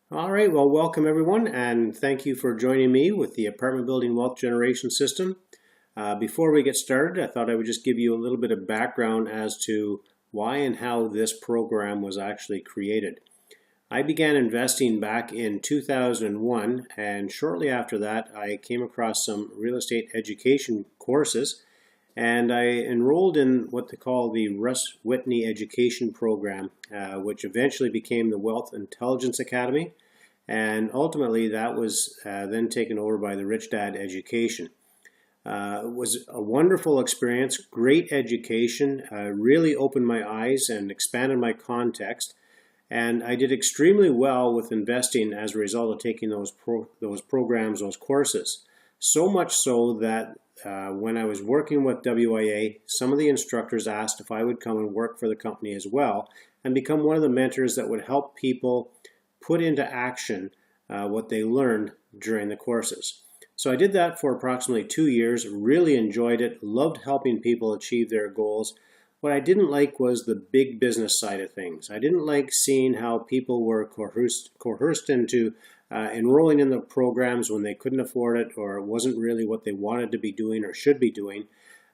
All right, well, welcome everyone, and thank you for joining me with the Apartment Building Wealth Generation System. Before we get started, I thought I would just give you a little bit of background as to why and how this program was actually created. I began investing back in 2001, and shortly after that, I came across some real estate education courses, and I enrolled in what they call the Russ Whitney Education Program, which eventually became the Wealth Intelligence Academy. And ultimately, that was then taken over by the Rich Dad Education. It was a wonderful experience, great education, really opened my eyes and expanded my context. And I did extremely well with investing as a result of taking those programs, those courses. So much so that when I was working with WIA, some of the instructors asked if I would come and work for the company as well and become one of the mentors that would help people put into action what they learned during the courses. So I did that for approximately 2 years, really enjoyed it, loved helping people achieve their goals. What I didn't like was the big business side of things. I didn't like seeing how people were coerced into enrolling in the programs when they couldn't afford it or it wasn't really what they wanted to be doing or should be doing.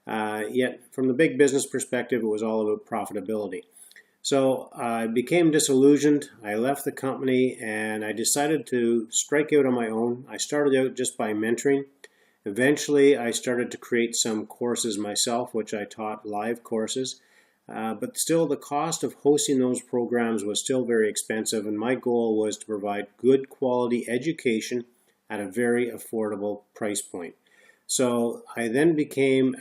Yet from the big business perspective, it was all about profitability. So I became disillusioned. I left the company and I decided to strike out on my own. I started out just by mentoring. Eventually, I started to create some courses myself, which I taught live courses. But still, the cost of hosting those programs was still very expensive, and my goal was to provide good quality education at a very affordable price point. So I then became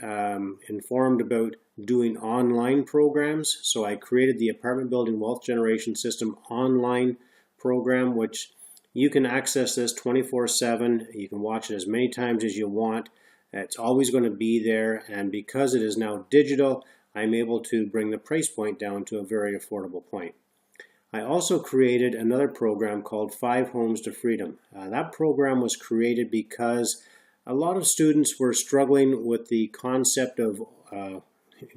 informed about doing online programs. So I created the Apartment Building Wealth Generation System online program, which you can access this 24/7. You can watch it as many times as you want. It's always going to be there. And because it is now digital, I'm able to bring the price point down to a very affordable point. I also created another program called 5 Homes to Freedom. That program was created because a lot of students were struggling with the concept of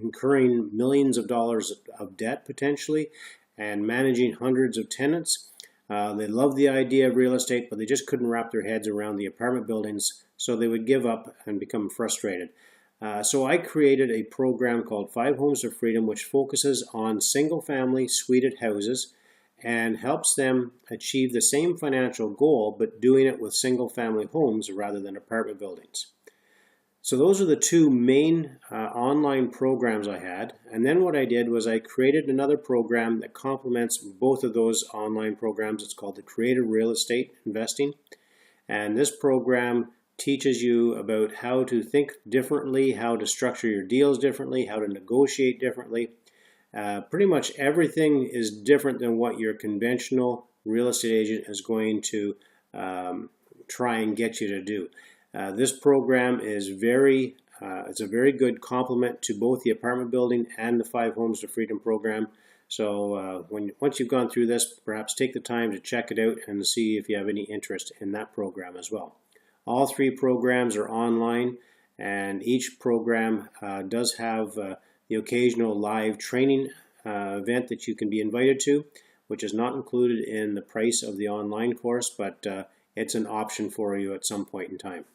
incurring millions of dollars of debt potentially and managing hundreds of tenants. They loved the idea of real estate, but they just couldn't wrap their heads around the apartment buildings, so they would give up and become frustrated. So I created a program called 5 Homes to Freedom, which focuses on single-family suited houses and helps them achieve the same financial goal, but doing it with single-family homes rather than apartment buildings. So those are the two main online programs I had. And then what I did was I created another program that complements both of those online programs. It's called the Creative Real Estate Investing. And this program teaches you about how to think differently, how to structure your deals differently, how to negotiate differently. Pretty much everything is different than what your conventional real estate agent is going to try and get you to do. This program is it's a very good complement to both the apartment building and the 5 Homes to Freedom program. So once you've gone through this, perhaps take the time to check it out and see if you have any interest in that program as well. All 3 programs are online, and each program does have the occasional live training event that you can be invited to, which is not included in the price of the online course, but it's an option for you at some point in time.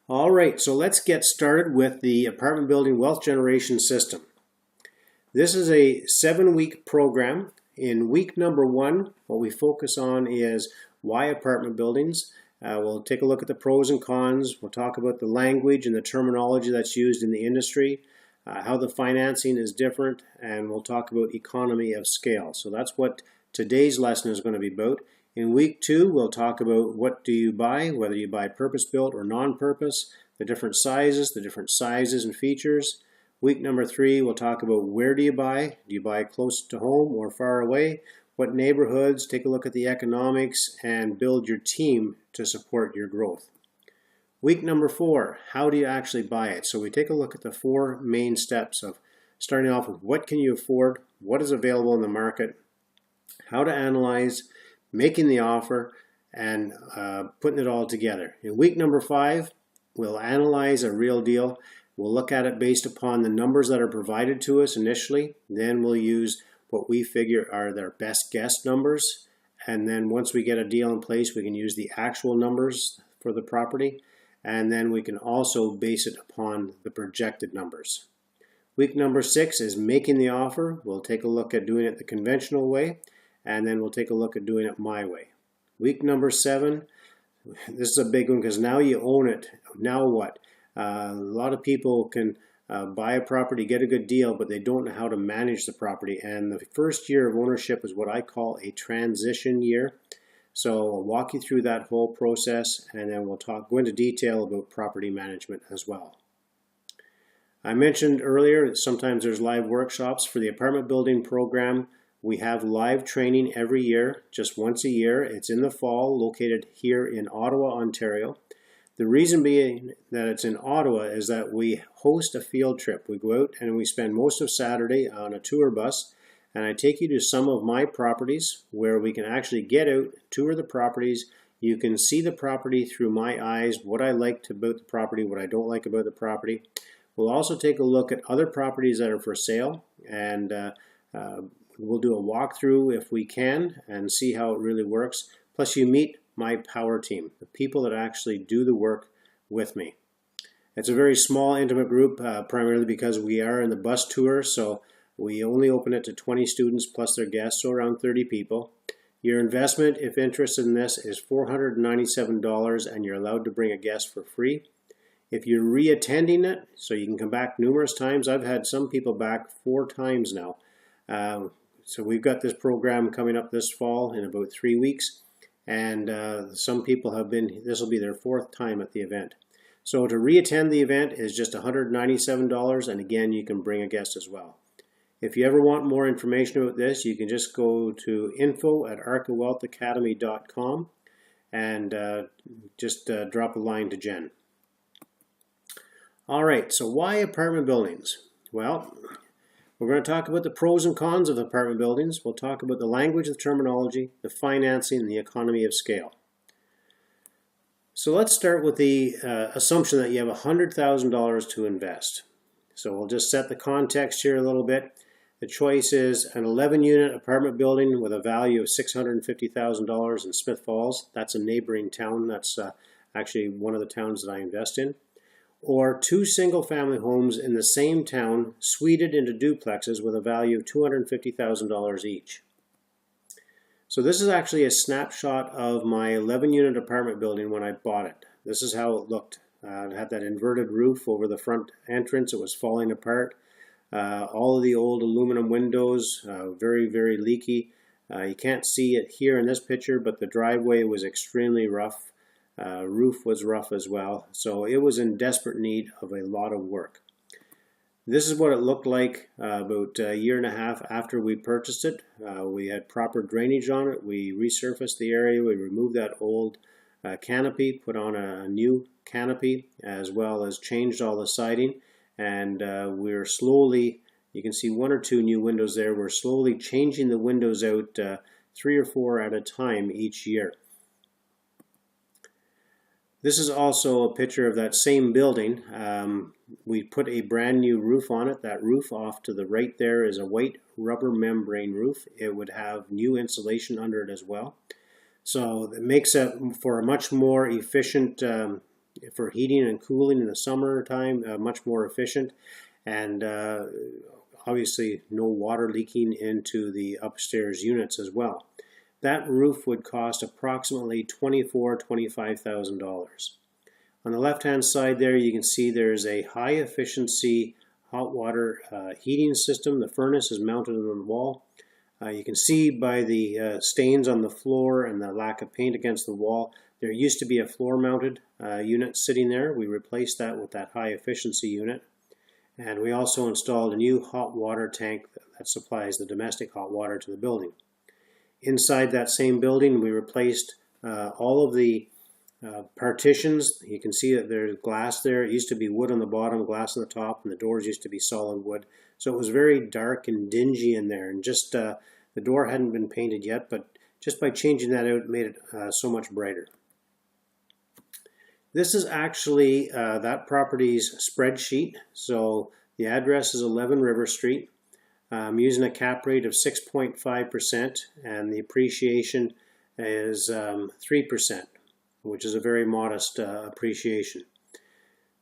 All right, so let's get started with the Apartment Building Wealth Generation System. This is a 7-week program. In week number 1, what we focus on is why apartment buildings. We'll take a look at the pros and cons. We'll talk about the language and the terminology that's used in the industry, how the financing is different, and we'll talk about economy of scale. So that's what today's lesson is going to be about. In week 2, we'll talk about what do you buy, whether you buy purpose-built or non-purpose, the different sizes and features. Week number 3, we'll talk about where do you buy? Do you buy close to home or far away? What neighborhoods? Take a look at the economics and build your team to support your growth. Week number 4, how do you actually buy it? So we take a look at the 4 main steps of starting off with what can you afford, what is available in the market, how to analyze, making the offer, and putting it all together. In week number 5, we'll analyze a real deal. We'll look at it based upon the numbers that are provided to us initially. Then we'll use what we figure are their best guess numbers. and then once we get a deal in place, we can use the actual numbers for the property, and then we can also base it upon the projected numbers. Week number 6 is making the offer. We'll take a look at doing it the conventional way, and then we'll take a look at doing it my way. Week number 7, this is a big one because now you own it. Now what? A lot of people can buy a property, get a good deal, but they don't know how to manage the property. And the first year of ownership is what I call a transition year. So I'll walk you through that whole process, and then we'll go into detail about property management as well. I mentioned earlier that sometimes there's live workshops for the apartment building program. We have live training every year, just once a year. It's in the fall, located here in Ottawa, Ontario. The reason being that it's in Ottawa is that we host a field trip. We go out and we spend most of Saturday on a tour bus, and I take you to some of my properties where we can actually get out, tour the properties. You can see the property through my eyes, what I like about the property, what I don't like about the property. We'll also take a look at other properties that are for sale, and we'll do a walkthrough if we can and see how it really works. Plus you meet my power team, the people that actually do the work with me. It's a very small, intimate group, primarily because we are in the bus tour, so we only open it to 20 students plus their guests, so around 30 people. Your investment, if interested in this, is $497, and you're allowed to bring a guest for free. If you're re-attending it, so you can come back numerous times. I've had some people back 4 times now. So we've got this program coming up this fall in about 3 weeks. And some people have been, this will be their 4th time at the event. So to re-attend the event is just $197, and again, you can bring a guest as well. If you ever want more information about this, you can just go to info@arcawealthacademy.com and just drop a line to Jen. All right, so why apartment buildings? Well, we're going to talk about the pros and cons of apartment buildings. We'll talk about the language of terminology, the financing, and the economy of scale. So let's start with the assumption that you have $100,000 to invest. So we'll just set the context here a little bit. The choice is an 11-unit apartment building with a value of $650,000 in Smith Falls. That's a neighboring town. That's actually one of the towns that I invest in. Or 2 single-family homes in the same town, suited into duplexes with a value of $250,000 each. So this is actually a snapshot of my 11-unit apartment building when I bought it. This is how it looked. It had that inverted roof over the front entrance. It was falling apart. All of the old aluminum windows, very, very leaky. You can't see it here in this picture, but the driveway was extremely rough. Roof was rough as well, so it was in desperate need of a lot of work. This is what it looked like about a year and a half after we purchased it. We had proper drainage on it. We resurfaced the area. We removed that old canopy, put on a new canopy, as well as changed all the siding. And we're slowly, you can see 1 or 2 new windows there. We're slowly changing the windows out 3 or 4 at a time each year. This is also a picture of that same building. We put a brand new roof on it. That roof off to the right there is a white rubber membrane roof. It would have new insulation under it as well. So it makes it for a much more efficient, for heating and cooling in the summertime, much more efficient. And obviously no water leaking into the upstairs units as well. That roof would cost approximately $24,000 to $25,000. On the left-hand side there, you can see there's a high-efficiency hot water heating system. The furnace is mounted on the wall. You can see by the stains on the floor and the lack of paint against the wall, there used to be a floor-mounted unit sitting there. We replaced that with that high-efficiency unit. And we also installed a new hot water tank that supplies the domestic hot water to the building. Inside that same building, we replaced all of the partitions. You can see that there's glass there. It used to be wood on the bottom, glass on the top, and the doors used to be solid wood. So it was very dark and dingy in there. And just the door hadn't been painted yet, but just by changing that out, it made it so much brighter. This is actually that property's spreadsheet. So the address is 11 River Street. I'm using a cap rate of 6.5%, and the appreciation is 3%, which is a very modest appreciation.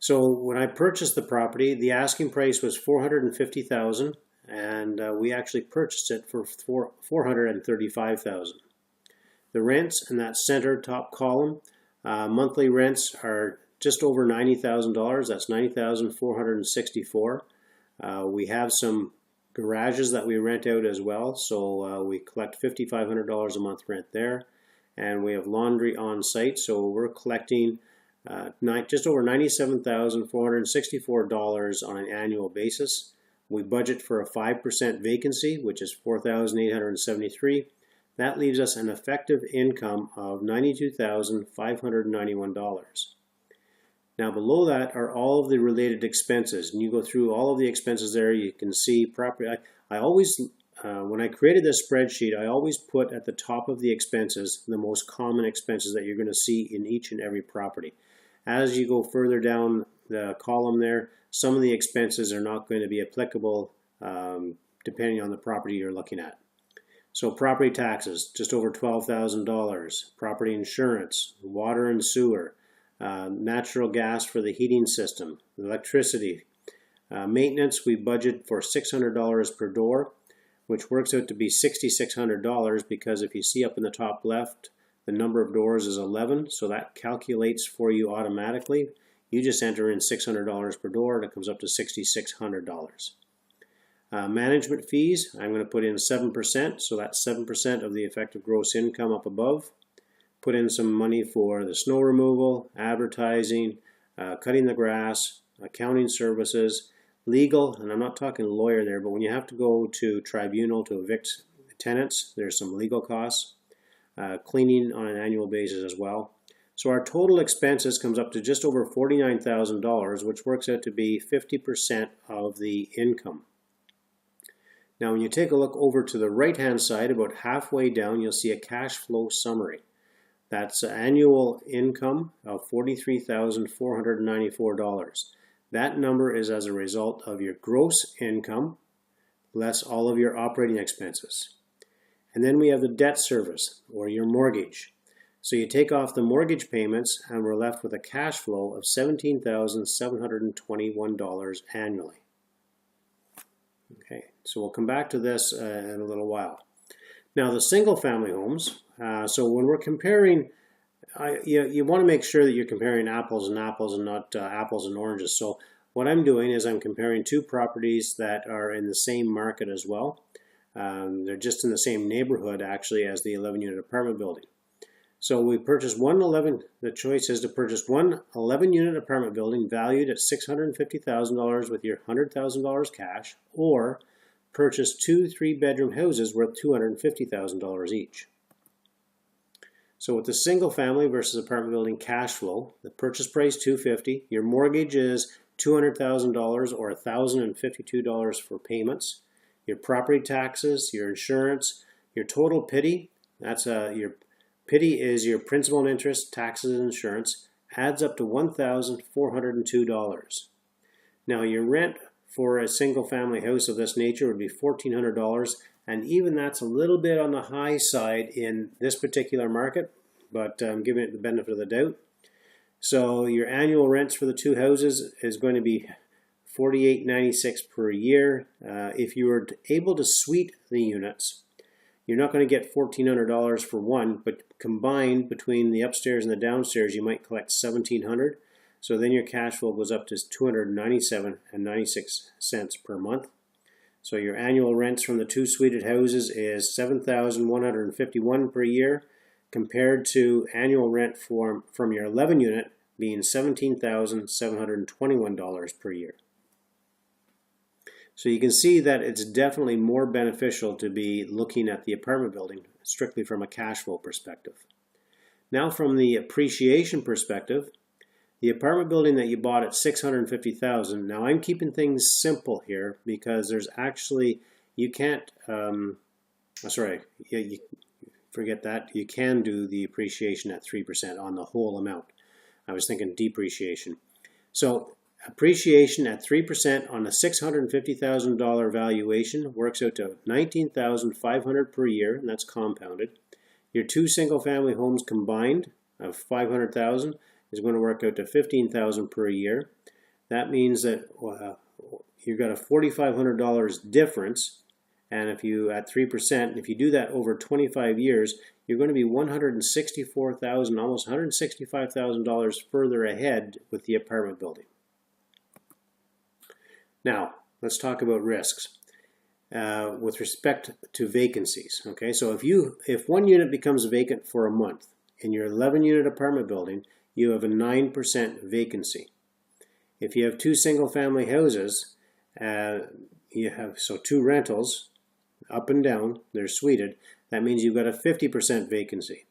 So when I purchased the property, the asking price was $450,000, and we actually purchased it for $435,000. The rents in that center top column, monthly rents are just over $90,000. That's $90,464. We have some garages that we rent out as well, so we collect $5,500 a month rent there, and we have laundry on site, so we're collecting just over $97,464 on an annual basis. We budget for a 5% vacancy, which is $4,873. That leaves us an effective income of $92,591. Now below that are all of the related expenses, and you go through all of the expenses there. You can see property. I always, when I created this spreadsheet, I always put at the top of the expenses the most common expenses that you're going to see in each and every property. As you go further down the column there, some of the expenses are not going to be applicable depending on the property you're looking at. So property taxes, just over $12,000. Property insurance, water and sewer, natural gas for the heating system, electricity. Maintenance, we budget for $600 per door, which works out to be $6,600 because if you see up in the top left, the number of doors is 11, so that calculates for you automatically. You just enter in $600 per door and it comes up to $6,600. Management fees, I'm going to put in 7%, so that's 7% of the effective gross income up above. Put in some money for the snow removal, advertising, cutting the grass, accounting services, legal, and I'm not talking lawyer there, but when you have to go to tribunal to evict tenants, there's some legal costs. Cleaning on an annual basis as well. So our total expenses comes up to just over $49,000, which works out to be 50% of the income. Now when you take a look over to the right hand side, about halfway down, you'll see a cash flow summary. That's annual income of $43,494. That number is as a result of your gross income less all of your operating expenses. And then we have the debt service, or your mortgage. So you take off the mortgage payments and we're left with a cash flow of $17,721 annually. Okay, so we'll come back to this in a little while. Now the single family homes, so when we're comparing, you want to make sure that you're comparing apples and apples and not apples and oranges. So what I'm doing is I'm comparing two properties that are in the same market as well. They're just in the same neighborhood actually as the 11-unit apartment building. So we purchased the choice is to purchase one 11-unit apartment building valued at $650,000 with your $100,000 cash, or purchase two 3-bedroom houses worth $250,000 each. So with the single family versus apartment building cash flow, the purchase price $250,000, your mortgage is $200,000 or $1,052 for payments. Your property taxes, your insurance, your total PITI, that's your PITI is your principal and interest, taxes and insurance, adds up to $1,402. Now your rent for a single family house of this nature would be $1,400, and even that's a little bit on the high side in this particular market, but I'm giving it the benefit of the doubt. So your annual rents for the two houses is going to be $48.96 per year. If you were able to suite the units, you're not going to get $1,400 for one, but combined between the upstairs and the downstairs, you might collect $1,700. So then your cash flow goes up to $297.96 per month. So your annual rents from the two suited houses is $7,151 per year, compared to annual rent from your 11-unit being $17,721 per year. So you can see that it's definitely more beneficial to be looking at the apartment building strictly from a cash flow perspective. Now from the appreciation perspective, the apartment building that you bought at $650,000, now I'm keeping things simple here because there's actually, you can't, forget that, you can do the appreciation at 3% on the whole amount. I was thinking depreciation. So appreciation at 3% on a $650,000 valuation works out to $19,500 per year, and that's compounded. Your two single-family homes combined of $500,000 is going to work out to $15,000 per year. That means that you've got a $4,500 difference, and if you at 3%, if you do that over 25 years, you're going to be $164,000, almost $165,000 further ahead with the apartment building. Now, let's talk about risks with respect to vacancies. Okay, so if one unit becomes vacant for a month in your 11-unit apartment building, you have a 9% vacancy. If you have two single-family houses, you have two rentals, up and down, they're suited. That means you've got a 50% vacancy.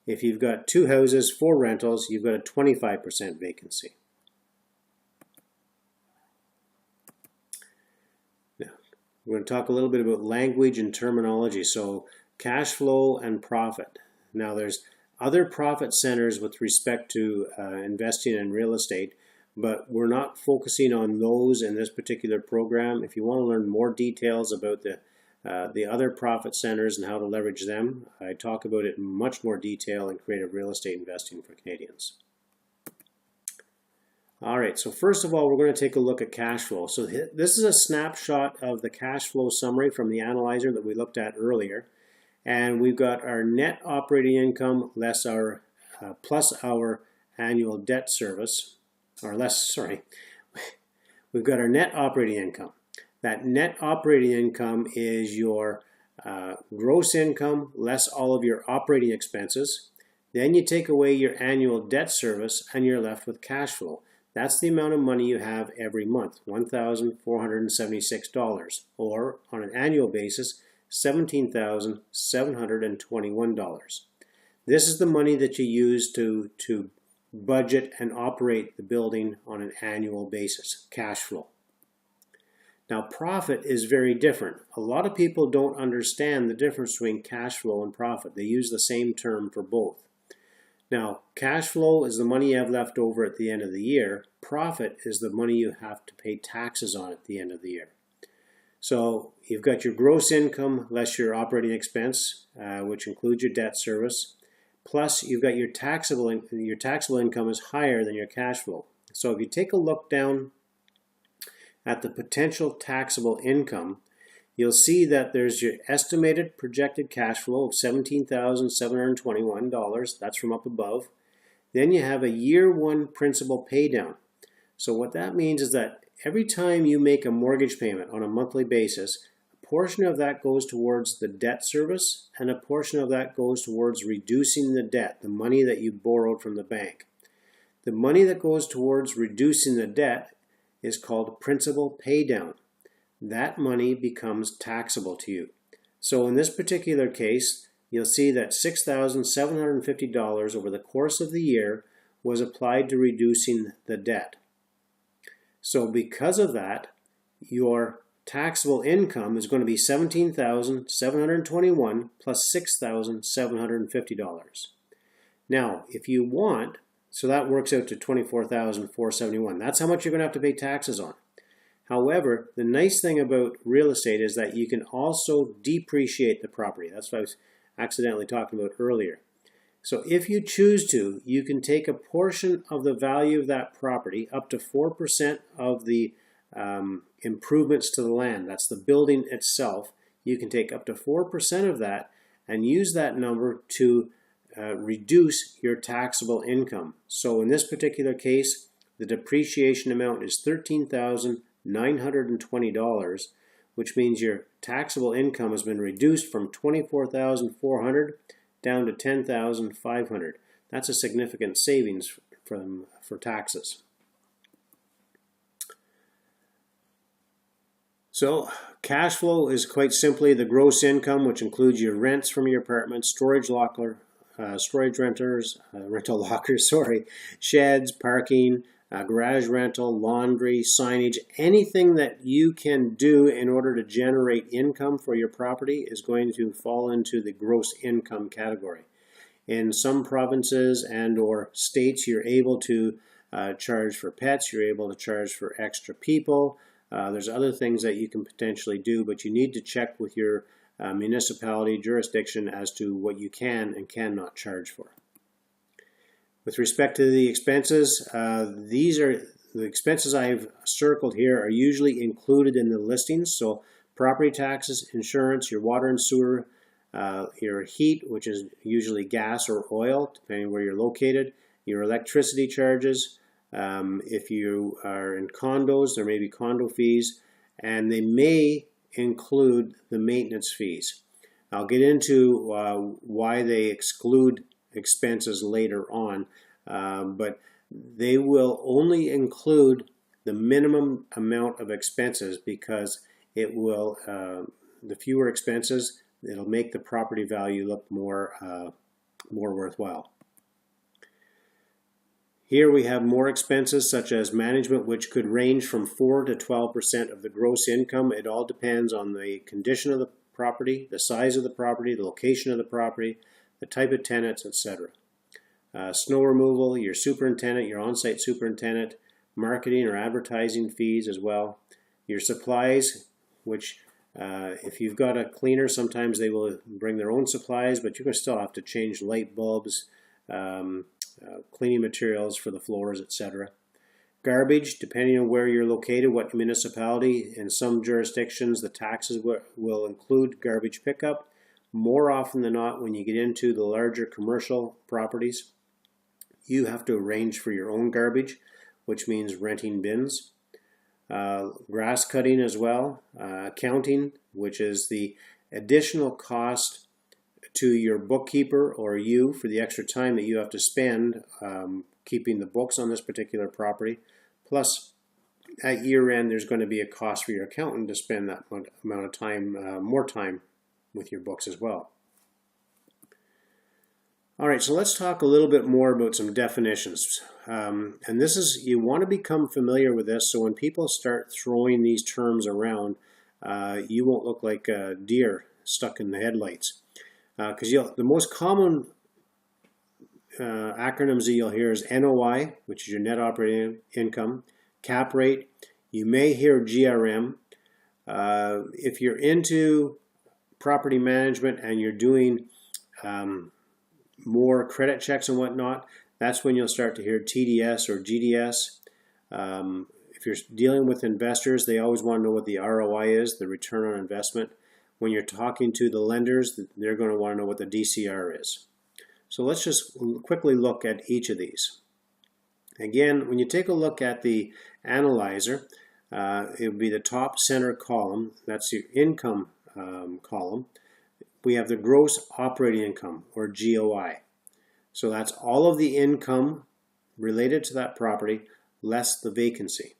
If you've got two houses, 4 rentals, you've got a 25% vacancy. Now, we're going to talk a little bit about language and terminology. So, cash flow and profit. Now, there's other profit centers with respect to investing in real estate, but we're not focusing on those in this particular program. If you want to learn more details about the other profit centers and how to leverage them, I talk about it in much more detail in Creative Real Estate Investing for Canadians. All right, so first of all, we're going to take a look at cash flow. So this is a snapshot of the cash flow summary from the analyzer that we looked at earlier. And we've got our net operating income less our plus our annual debt service, or less, sorry. We've got our net operating income. That net operating income is your gross income less all of your operating expenses. Then you take away your annual debt service and you're left with cash flow. That's the amount of money you have every month, $1,476, or on an annual basis, $17,721. This is the money that you use to budget and operate the building on an annual basis, cash flow. Now, profit is very different. A lot of people don't understand the difference between cash flow and profit. They use the same term for both. Now, cash flow is the money you have left over at the end of the year. Profit is the money you have to pay taxes on at the end of the year. So you've got your gross income less your operating expense, which includes your debt service. Plus, you've got your taxable income is higher than your cash flow. So if you take a look down at the potential taxable income, you'll see that there's your estimated projected cash flow of $17,721. That's from up above. Then you have a year one principal pay down. So what that means is that every time you make a mortgage payment on a monthly basis, a portion of that goes towards the debt service and a portion of that goes towards reducing the debt, the money that you borrowed from the bank. The money that goes towards reducing the debt is called principal pay down. That money becomes taxable to you. So in this particular case, you'll see that $6,750 over the course of the year was applied to reducing the debt. So because of that, your taxable income is going to be $17,721 plus $6,750. Now, if you want, so that works out to $24,471. That's how much you're going to have to pay taxes on. However, the nice thing about real estate is that you can also depreciate the property. That's what I was accidentally talking about earlier. So if you choose to, you can take a portion of the value of that property, up to 4% of the improvements to the land. That's the building itself. You can take up to 4% of that and use that number to reduce your taxable income. So in this particular case, the depreciation amount is $13,920, which means your taxable income has been reduced from $24,400 down to $10,500. That's a significant savings for taxes. So cash flow is quite simply the gross income, which includes your rents from your apartment, storage renters, rental lockers, sheds, parking, garage rental, laundry, signage, anything that you can do in order to generate income for your property is going to fall into the gross income category. In some provinces and or states, you're able to charge for pets, you're able to charge for extra people. There's other things that you can potentially do, but you need to check with your municipality jurisdiction as to what you can and cannot charge for. With respect to the expenses, these are the expenses I've circled here are usually included in the listings. So property taxes, insurance, your water and sewer, your heat, which is usually gas or oil, depending where you're located, your electricity charges. If you are in condos, there may be condo fees, and they may include the maintenance fees. I'll get into why they exclude expenses later on, but they will only include the minimum amount of expenses because it will, the fewer expenses, it'll make the property value look more worthwhile. Here we have more expenses such as management, which could range from 4 to 12% of the gross income. It all depends on the condition of the property, the size of the property, the location of the property, the type of tenants, etc. Snow removal, your superintendent, your on-site superintendent, marketing or advertising fees as well. Your supplies, which if you've got a cleaner, sometimes they will bring their own supplies, but you're going to still have to change light bulbs, cleaning materials for the floors, etc. Garbage, depending on where you're located, what municipality. In some jurisdictions, the taxes will include garbage pickup. More often than not, when you get into the larger commercial properties, you have to arrange for your own garbage, which means renting bins. Grass cutting as well. Accounting, which is the additional cost to your bookkeeper or you for the extra time that you have to spend keeping the books on this particular property. Plus, at year end, there's going to be a cost for your accountant to spend that amount of time, more time with your books as well. All right, so let's talk a little bit more about some definitions. And this is, you want to become familiar with this so when people start throwing these terms around, you won't look like a deer stuck in the headlights. Because the most common acronyms that you'll hear is NOI, which is your net operating income, cap rate. You may hear GRM. If you're into property management and you're doing more credit checks and whatnot, that's when you'll start to hear TDS or GDS. If you're dealing with investors, they always want to know what the ROI is, the return on investment. When you're talking to the lenders, they're going to want to know what the DCR is. So let's just quickly look at each of these. Again, when you take a look at the analyzer, it would be the top center column. That's your income column. We have the gross operating income, or GOI. So that's all of the income related to that property, less the vacancy.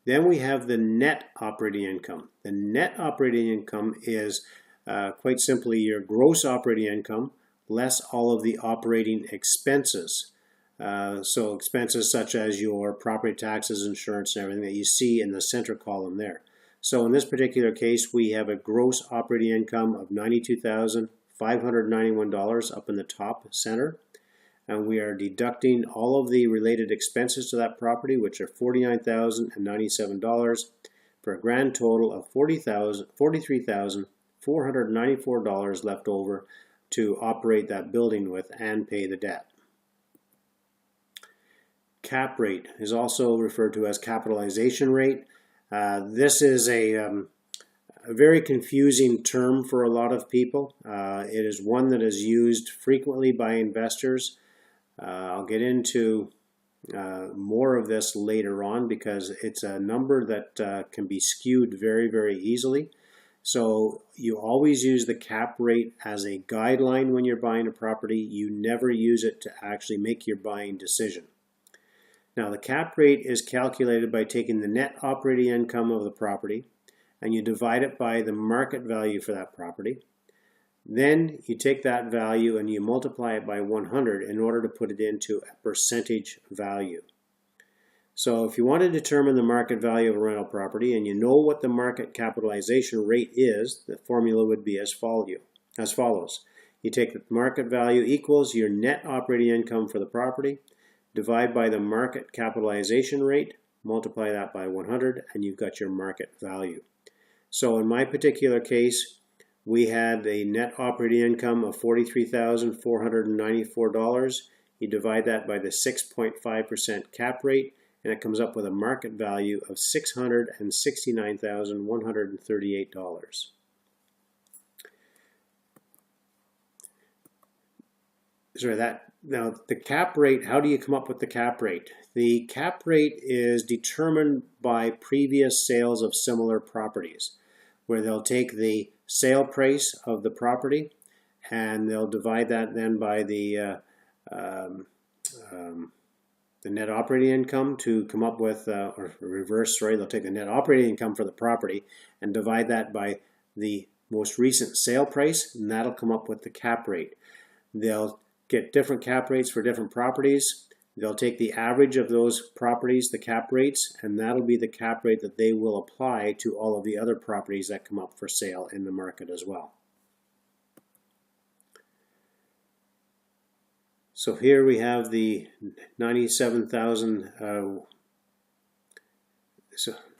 Then we have the net operating income. The net operating income is quite simply your gross operating income less all of the operating expenses. So expenses such as your property taxes, insurance, and everything that you see in the center column there. So in this particular case, we have a gross operating income of $92,591 up in the top center. And we are deducting all of the related expenses to that property, which are $49,097 for a grand total of $43,494 left over to operate that building with and pay the debt. Cap rate is also referred to as capitalization rate. This is a very confusing term for a lot of people. It is one that is used frequently by investors. I'll get into more of this later on because it's a number that can be skewed very, very easily. So you always use the cap rate as a guideline when you're buying a property. You never use it to actually make your buying decision. Now the cap rate is calculated by taking the net operating income of the property and you divide it by the market value for that property. Then you take that value and you multiply it by 100 in order to put it into a percentage value. So if you want to determine the market value of a rental property and you know what the market capitalization rate is, the formula would be as follows. You take the market value equals your net operating income for the property, divide by the market capitalization rate, multiply that by 100, and you've got your market value. So in my particular case, we had a net operating income of $43,494. You divide that by the 6.5% cap rate, and it comes up with a market value of $669,138. Now the cap rate, how do you come up with the cap rate? The cap rate is determined by previous sales of similar properties, where they'll take the sale price of the property and they'll divide that then by the net operating income to come up with, or reverse, sorry, they'll take the net operating income for the property and divide that by the most recent sale price, and that'll come up with the cap rate. They'll get different cap rates for different properties. They'll take the average of those properties, the cap rates, and that'll be the cap rate that they will apply to all of the other properties that come up for sale in the market as well. So here we have the 97,000,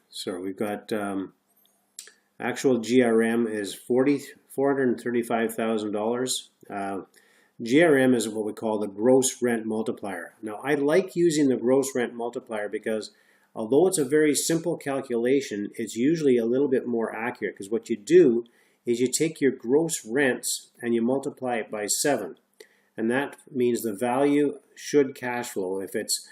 so we've got actual GRM is $435,000. GRM is what we call the gross rent multiplier. Now, I like using the gross rent multiplier because although it's a very simple calculation, it's usually a little bit more accurate, because what you do is you take your gross rents and you multiply it by 7. And that means the value should cash flow. If it's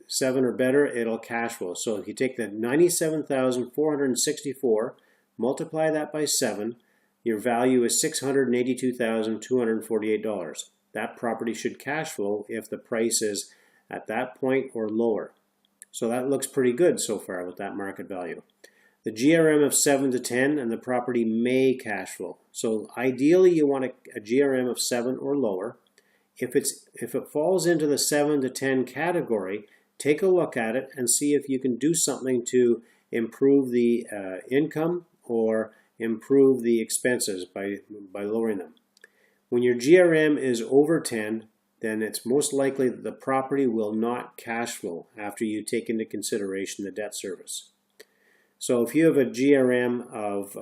7 or better, it'll cash flow. So if you take the 97,464, multiply that by 7, your value is $682,248. That property should cash flow if the price is at that point or lower. So that looks pretty good so far with that market value. The GRM of 7 to 10 and the property may cash flow. So ideally you want a GRM of 7 or lower. If it falls into the 7 to 10 category, take a look at it and see if you can do something to improve the income or improve the expenses by lowering them. When your GRM is over 10, then it's most likely that the property will not cash flow after you take into consideration the debt service. So if you have a GRM of,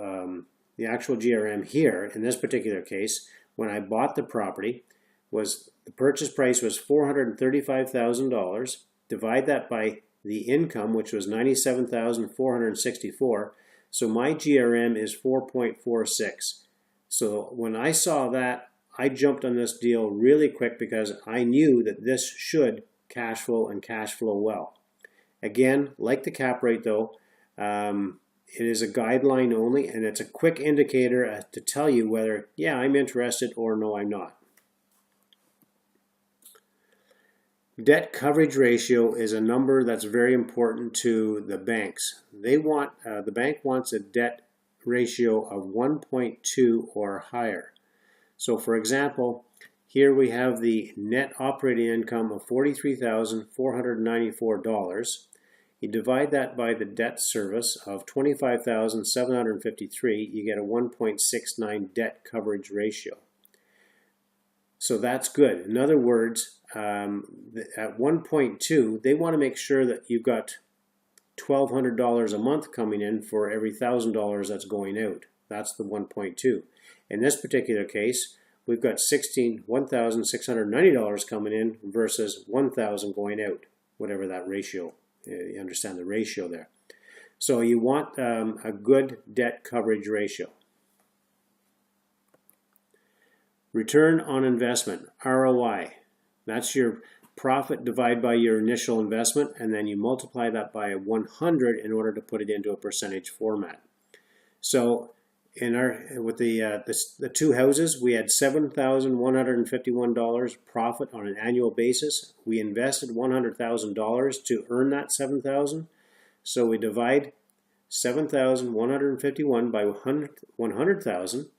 the actual GRM here, in this particular case, when I bought the property, the purchase price was $435,000. Divide that by the income, which was $97,464. So my GRM is 4.46. So when I saw that, I jumped on this deal really quick because I knew that this should cash flow and cash flow well. Again, like the cap rate though, it is a guideline only, and it's a quick indicator to tell you whether, yeah, I'm interested or no, I'm not. Debt coverage ratio is a number that's very important to the banks. The bank wants a debt ratio of 1.2 or higher. So for example, here we have the net operating income of $43,494. You divide that by the debt service of $25,753, you get a 1.69 debt coverage ratio. So that's good. In other words, at 1.2, they want to make sure that you've got $1,200 a month coming in for every $1,000 that's going out. That's the 1.2. In this particular case, we've got $1,690 coming in versus $1,000 going out, whatever that ratio. You understand the ratio there. So you want a good debt coverage ratio. Return on investment, ROI. That's your profit divided by your initial investment, and then you multiply that by 100 in order to put it into a percentage format. So with the two houses, we had $7,151 profit on an annual basis. We invested $100,000 to earn that $7,000. So we divide 7,151 by 100,000.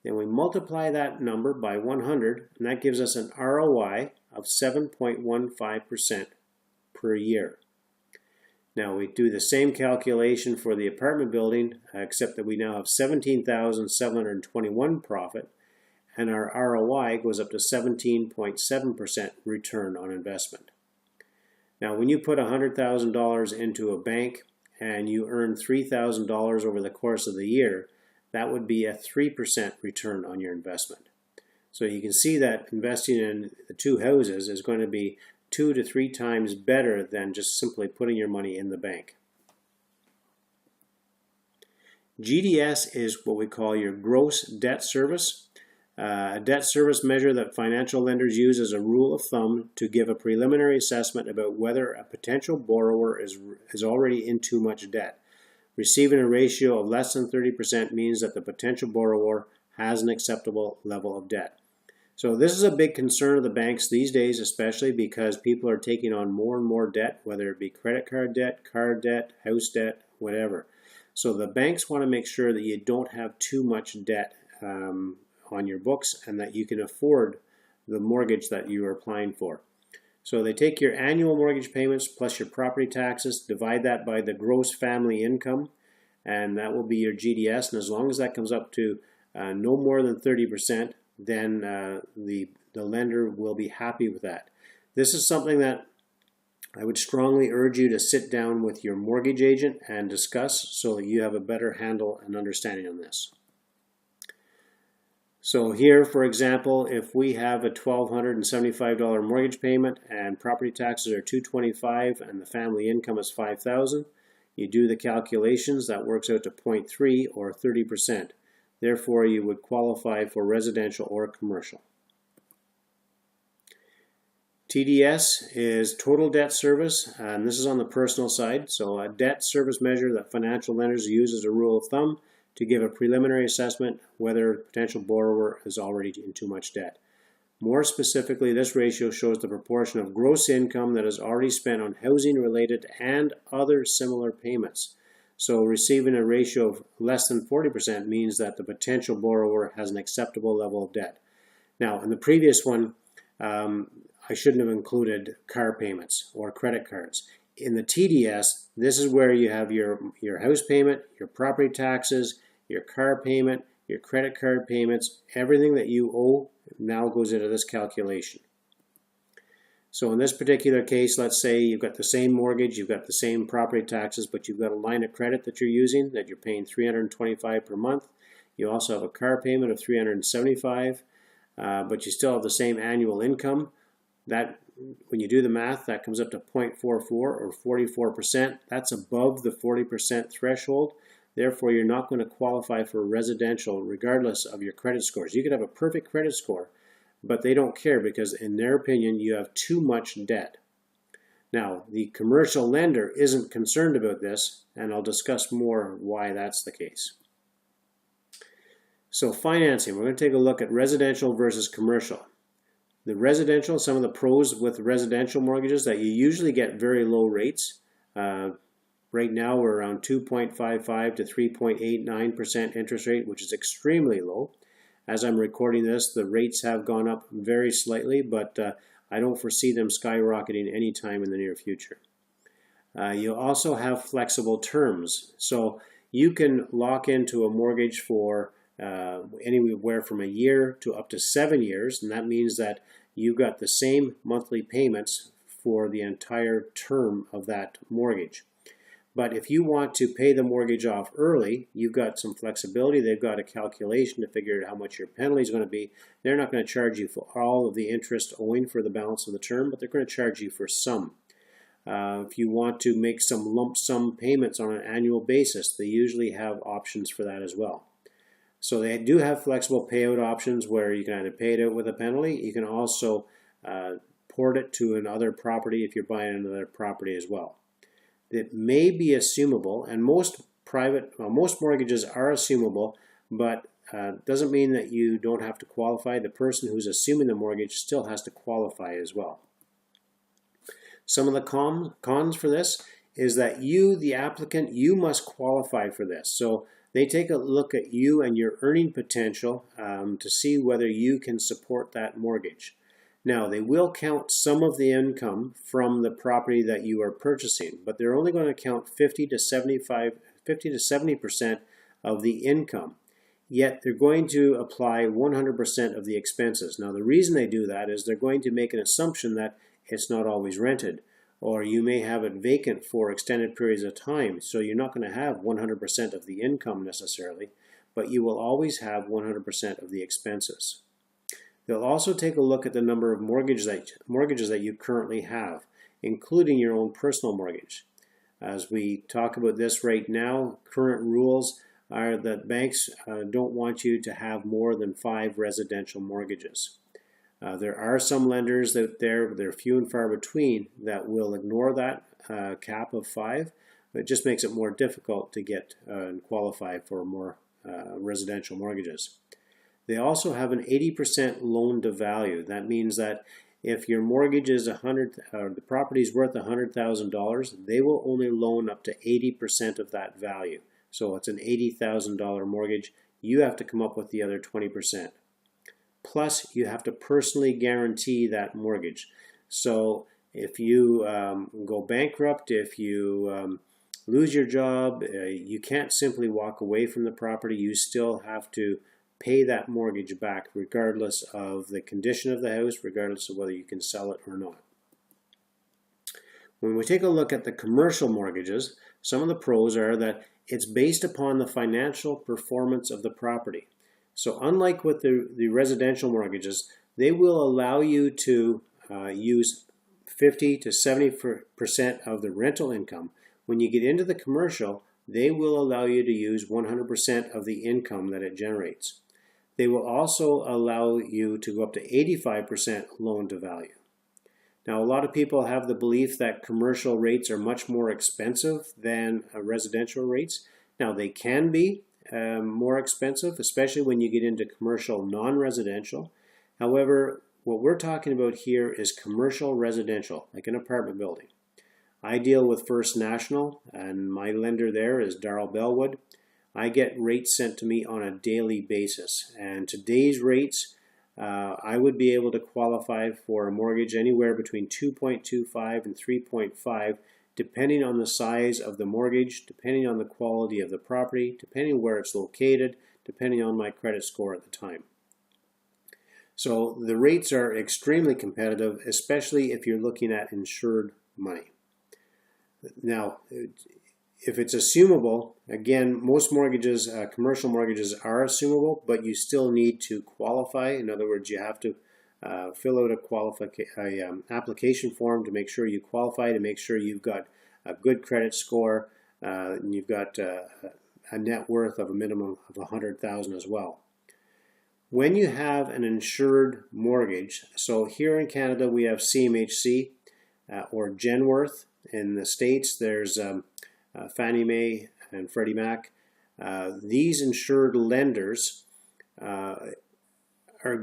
Then we multiply that number by 100, and that gives us an ROI of 7.15% per year. Now we do the same calculation for the apartment building, except that we now have $17,721 profit, and our ROI goes up to 17.7% return on investment. Now, when you put $100,000 into a bank and you earn $3,000 over the course of the year, that would be a 3% return on your investment. So you can see that investing in the two houses is going to be 2 to 3 times better than just simply putting your money in the bank. GDS is what we call your gross debt service. A debt service measure that financial lenders use as a rule of thumb to give a preliminary assessment about whether a potential borrower is already in too much debt. Receiving a ratio of less than 30% means that the potential borrower has an acceptable level of debt. So this is a big concern of the banks these days, especially because people are taking on more and more debt, whether it be credit card debt, car debt, house debt, whatever. So the banks want to make sure that you don't have too much debt on your books and that you can afford the mortgage that you are applying for. So they take your annual mortgage payments plus your property taxes, divide that by the gross family income, and that will be your GDS. And as long as that comes up to no more than 30%, then the lender will be happy with that. This is something that I would strongly urge you to sit down with your mortgage agent and discuss so that you have a better handle and understanding on this. So here, for example, if we have a $1,275 mortgage payment and property taxes are $225 and the family income is $5,000, you do the calculations, that works out to 0.3 or 30%. Therefore, you would qualify for residential or commercial. TDS is total debt service, and this is on the personal side. So a debt service measure that financial lenders use as a rule of thumb to give a preliminary assessment whether a potential borrower is already in too much debt. More specifically, this ratio shows the proportion of gross income that is already spent on housing-related and other similar payments. So receiving a ratio of less than 40% means that the potential borrower has an acceptable level of debt. Now, in the previous one, I shouldn't have included car payments or credit cards. In the TDS, this is where you have your house payment, your property taxes, your car payment, your credit card payments, everything that you owe now goes into this calculation. So in this particular case, let's say you've got the same mortgage, you've got the same property taxes, but you've got a line of credit that you're using that you're paying $325 per month. You also have a car payment of $375, but you still have the same annual income. That, when you do the math, that comes up to 0.44 or 44%. That's above the 40% threshold. Therefore, you're not going to qualify for residential regardless of your credit scores. You could have a perfect credit score, but they don't care because in their opinion, you have too much debt. Now, the commercial lender isn't concerned about this, and I'll discuss more why that's the case. So financing, we're going to take a look at residential versus commercial. The residential, some of the pros with residential mortgages that you usually get very low rates. Right now we're around 2.55 to 3.89% interest rate, which is extremely low. As I'm recording this, the rates have gone up very slightly, but I don't foresee them skyrocketing anytime in the near future. You also have flexible terms. So you can lock into a mortgage for anywhere from a year to up to 7 years, and that means that you've got the same monthly payments for the entire term of that mortgage. But if you want to pay the mortgage off early, you've got some flexibility. They've got a calculation to figure out how much your penalty is going to be. They're not going to charge you for all of the interest owing for the balance of the term, but they're going to charge you for some. If you want to make some lump sum payments on an annual basis, they usually have options for that as well. So they do have flexible payout options where you can either pay it out with a penalty. You can also port it to another property if you're buying another property as well. It may be assumable, and most mortgages are assumable, but doesn't mean that you don't have to qualify. The person who's assuming the mortgage still has to qualify as well. Some of the cons for this is that you, the applicant, you must qualify for this. So they take a look at you and your earning potential to see whether you can support that mortgage. Now, they will count some of the income from the property that you are purchasing, but they're only going to count 50 to 70% of the income. Yet they're going to apply 100% of the expenses. Now, the reason they do that is they're going to make an assumption that it's not always rented, or you may have it vacant for extended periods of time, so you're not going to have 100% of the income necessarily, but you will always have 100% of the expenses. They'll also take a look at the number of mortgages that you currently have, including your own personal mortgage. As we talk about this right now, current rules are that banks don't want you to have more than 5 residential mortgages. There are some lenders out there, they're few and far between, that will ignore that cap of 5. It just makes it more difficult to get and qualify for more residential mortgages. They also have an 80% loan to value. That means that if your mortgage is the property is worth $100,000, they will only loan up to 80% of that value. So it's an $80,000 mortgage. You have to come up with the other 20%. Plus, you have to personally guarantee that mortgage. So if you go bankrupt, if you lose your job, you can't simply walk away from the property. You still have to pay that mortgage back regardless of the condition of the house, regardless of whether you can sell it or not. When we take a look at the commercial mortgages, some of the pros are that it's based upon the financial performance of the property. So unlike with the residential mortgages, they will allow you to use 50 to 70% of the rental income. When you get into the commercial, they will allow you to use 100% of the income that it generates. They will also allow you to go up to 85% loan to value. Now, a lot of people have the belief that commercial rates are much more expensive than residential rates. Now, they can be more expensive, especially when you get into commercial non-residential. However, what we're talking about here is commercial residential, like an apartment building. I deal with First National, and my lender there is Darrell Bellwood. I get rates sent to me on a daily basis, and today's rates, I would be able to qualify for a mortgage anywhere between 2.25 and 3.5, depending on the size of the mortgage, depending on the quality of the property, depending where it's located, depending on my credit score at the time. So the rates are extremely competitive, especially if you're looking at insured money. Now, if it's assumable, again, most mortgages, commercial mortgages are assumable, but you still need to qualify. In other words, you have to fill out a application form to make sure you qualify, to make sure you've got a good credit score, and you've got a net worth of a minimum of $100,000 as well. When you have an insured mortgage, so here in Canada we have CMHC or Genworth. In the States, there's Fannie Mae and Freddie Mac. These insured lenders are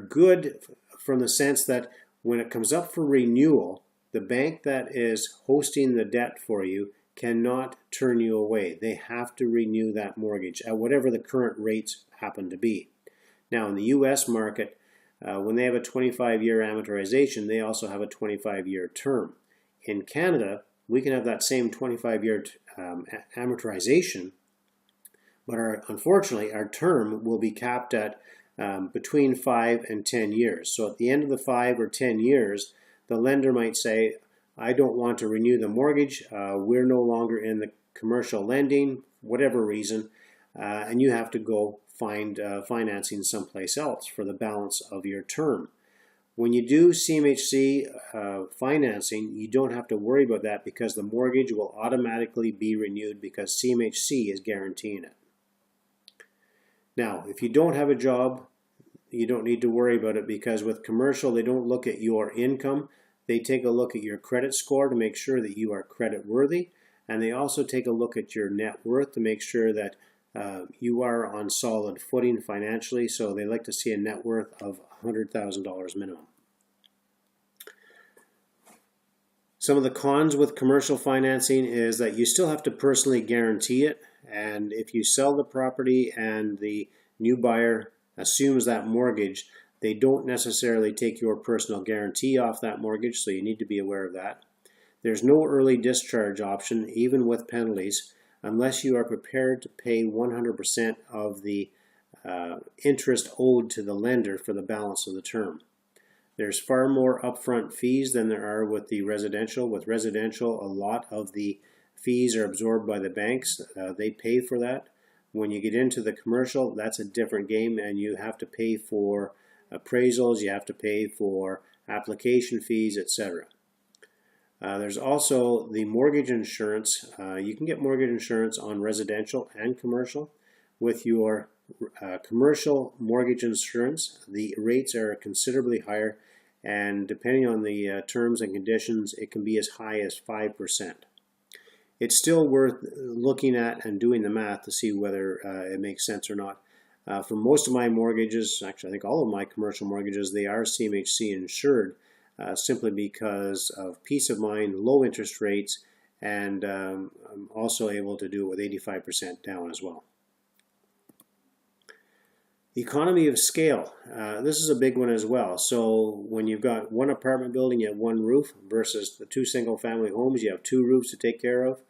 good from the sense that when it comes up for renewal, the bank that is hosting the debt for you cannot turn you away. They have to renew that mortgage at whatever the current rates happen to be. Now, in the U.S. market, when they have a 25-year amortization, they also have a 25-year term. In Canada, we can have that same 25-year amortization, but unfortunately our term will be capped at between 5 and 10 years. So at the end of the 5 or 10 years, the lender might say, I don't want to renew the mortgage, we're no longer in the commercial lending, whatever reason, and you have to go find financing someplace else for the balance of your term. When you do CMHC financing, you don't have to worry about that because the mortgage will automatically be renewed because CMHC is guaranteeing it. Now, if you don't have a job, you don't need to worry about it because with commercial, they don't look at your income. They take a look at your credit score to make sure that you are credit worthy, and they also take a look at your net worth to make sure that you are on solid footing financially, so they like to see a net worth of $100,000 minimum. Some of the cons with commercial financing is that you still have to personally guarantee it, and if you sell the property and the new buyer assumes that mortgage, they don't necessarily take your personal guarantee off that mortgage, so you need to be aware of that. There's no early discharge option, even with penalties, unless you are prepared to pay 100% of the interest owed to the lender for the balance of the term. There's far more upfront fees than there are with the residential. With residential, a lot of the fees are absorbed by the banks. They pay for that. When you get into the commercial, that's a different game, and you have to pay for appraisals, you have to pay for application fees, etc. There's also the mortgage insurance. You can get mortgage insurance on residential and commercial. With your commercial mortgage insurance, the rates are considerably higher, and depending on the terms and conditions, it can be as high as 5%. It's still worth looking at and doing the math to see whether it makes sense or not. For most of my mortgages, actually I think all of my commercial mortgages, they are CMHC insured, simply because of peace of mind, low interest rates, and I'm also able to do it with 85% down as well. Economy of scale. This is a big one as well. So when you've got one apartment building, you have one roof, versus the two single family homes, you have two roofs to take care of.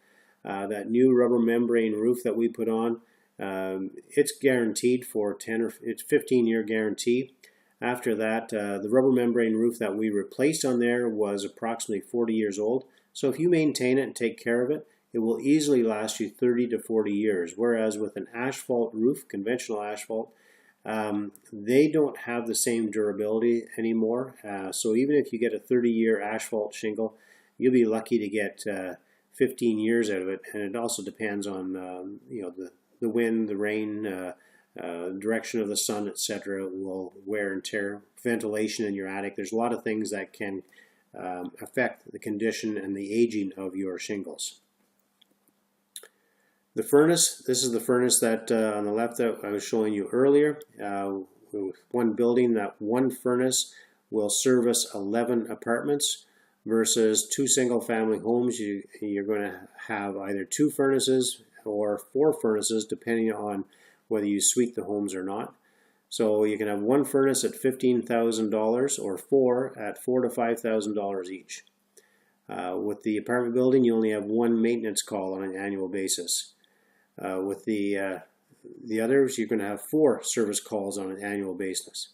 That new rubber membrane roof that we put on, it's guaranteed for it's 15-year guarantee. After that, the rubber membrane roof that we replaced on there was approximately 40 years old. So if you maintain it and take care of it, it will easily last you 30 to 40 years. Whereas with an asphalt roof, conventional asphalt, they don't have the same durability anymore. So even if you get a 30-year asphalt shingle, you'll be lucky to get 15 years out of it. And it also depends on the wind, the rain, direction of the sun, etc. will wear and tear. Ventilation in your attic. There's a lot of things that can affect the condition and the aging of your shingles. The furnace, this is the furnace that on the left that I was showing you earlier. With one building, that one furnace will service 11 apartments, versus two single family homes. You're going to have either two furnaces or four furnaces, depending on whether you suite the homes or not. So you can have one furnace at $15,000 or four at $4,000 to $5,000 each. With the apartment building, you only have one maintenance call on an annual basis. With the others, you're going to have four service calls on an annual basis.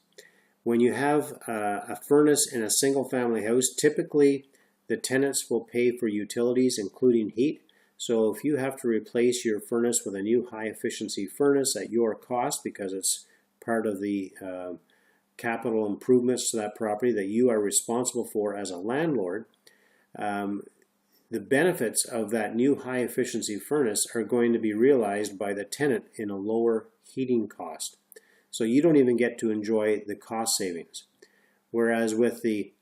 When you have a furnace in a single family house, typically the tenants will pay for utilities, including heat. So if you have to replace your furnace with a new high efficiency furnace at your cost, because it's part of the capital improvements to that property that you are responsible for as a landlord, the benefits of that new high efficiency furnace are going to be realized by the tenant in a lower heating cost. So you don't even get to enjoy the cost savings. Whereas with the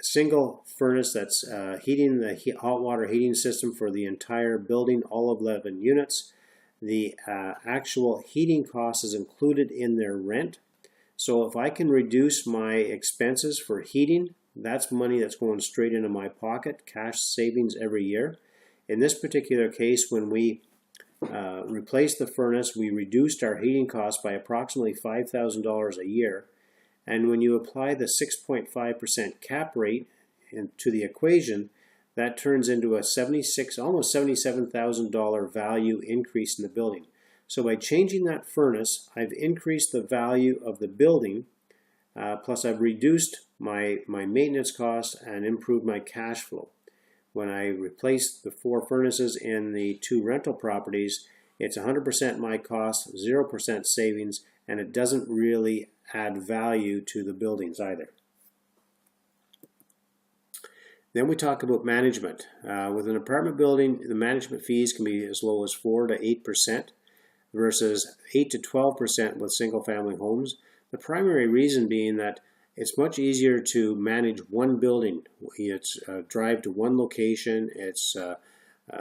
single furnace that's heating the hot water heating system for the entire building, all of 11 units, the actual heating cost is included in their rent. So if I can reduce my expenses for heating, that's money that's going straight into my pocket, cash savings every year. In this particular case, when we replaced the furnace, we reduced our heating costs by approximately $5,000 a year. And when you apply the 6.5% cap rate to the equation, that turns into a almost $77,000 value increase in the building. So by changing that furnace, I've increased the value of the building, plus I've reduced my maintenance costs and improved my cash flow. When I replaced the four furnaces in the two rental properties, it's 100% my cost, 0% savings, and it doesn't really add value to the buildings either. Then we talk about management. With an apartment building, the management fees can be as low as 4 to 8% versus 8 to 12% with single family homes. The primary reason being that it's much easier to manage one building. It's drive to one location. It's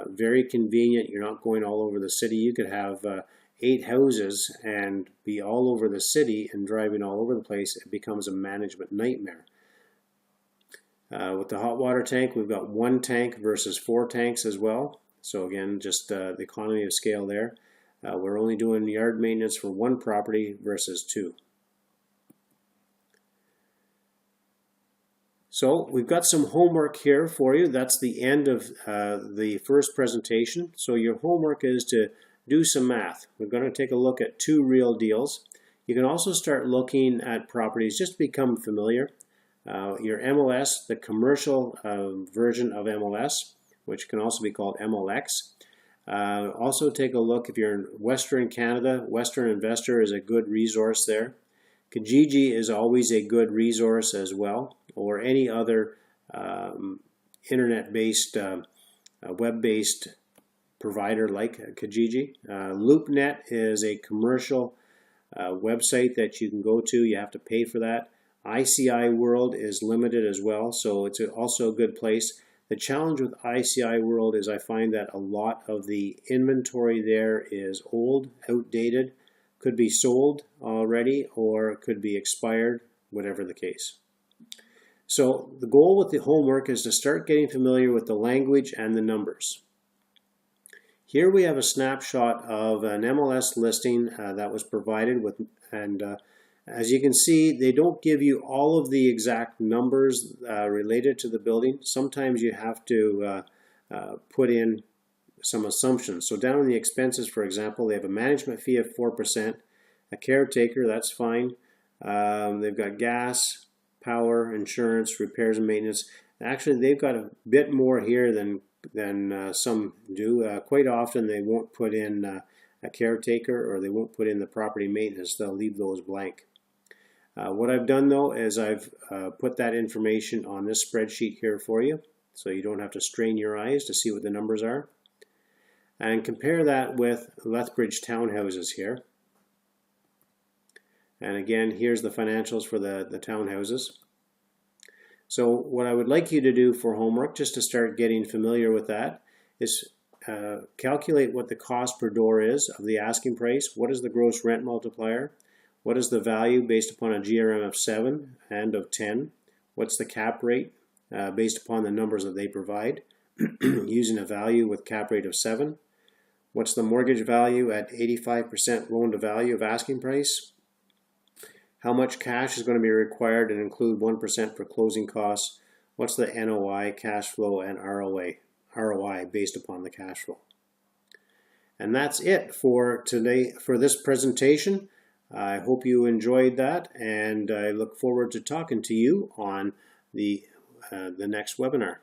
very convenient. You're not going all over the city. You could have 8 houses and be all over the city and driving all over the place. It becomes a management nightmare. With the hot water tank, we've got one tank versus 4 tanks as well. So again, just the economy of scale there. We're only doing yard maintenance for one property versus 2. So we've got some homework here for you. That's the end of the first presentation. So your homework is to do some math. We're going to take a look at 2 real deals. You can also start looking at properties just to become familiar. your MLS, the commercial version of MLS, which can also be called MLX. Also take a look if you're in Western Canada. Western Investor is a good resource there. Kijiji is always a good resource as well, or any other internet-based, web-based provider like Kijiji. LoopNet is a commercial website that you can go to. You have to pay for that. ICI World is limited as well, so it's also a good place. The challenge with ICI World is I find that a lot of the inventory there is old, outdated, could be sold already or could be expired, whatever the case. So the goal with the homework is to start getting familiar with the language and the numbers. Here we have a snapshot of an MLS listing that was provided with, and as you can see, they don't give you all of the exact numbers related to the building. Sometimes you have to put in some assumptions. So down in the expenses, for example, they have a management fee of 4%, a caretaker, that's fine. They've got gas, power, insurance, repairs and maintenance. Actually, they've got a bit more here than some do. Quite often they won't put in a caretaker, or they won't put in the property maintenance. They'll leave those blank. What I've done though is I've put that information on this spreadsheet here for you, so you don't have to strain your eyes to see what the numbers are. And compare that with Lethbridge townhouses here. And again, here's the financials for the townhouses. So what I would like you to do for homework, just to start getting familiar with that, is calculate what the cost per door is of the asking price. What is the gross rent multiplier? What is the value based upon a GRM of 7 and of 10? What's the cap rate based upon the numbers that they provide, using a value with cap rate of 7? What's the mortgage value at 85% loan to value of asking price? How much cash is going to be required and include 1% for closing costs? What's the NOI, cash flow, and ROI based upon the cash flow? And that's it for today, for this presentation. I hope you enjoyed that, and I look forward to talking to you on the next webinar.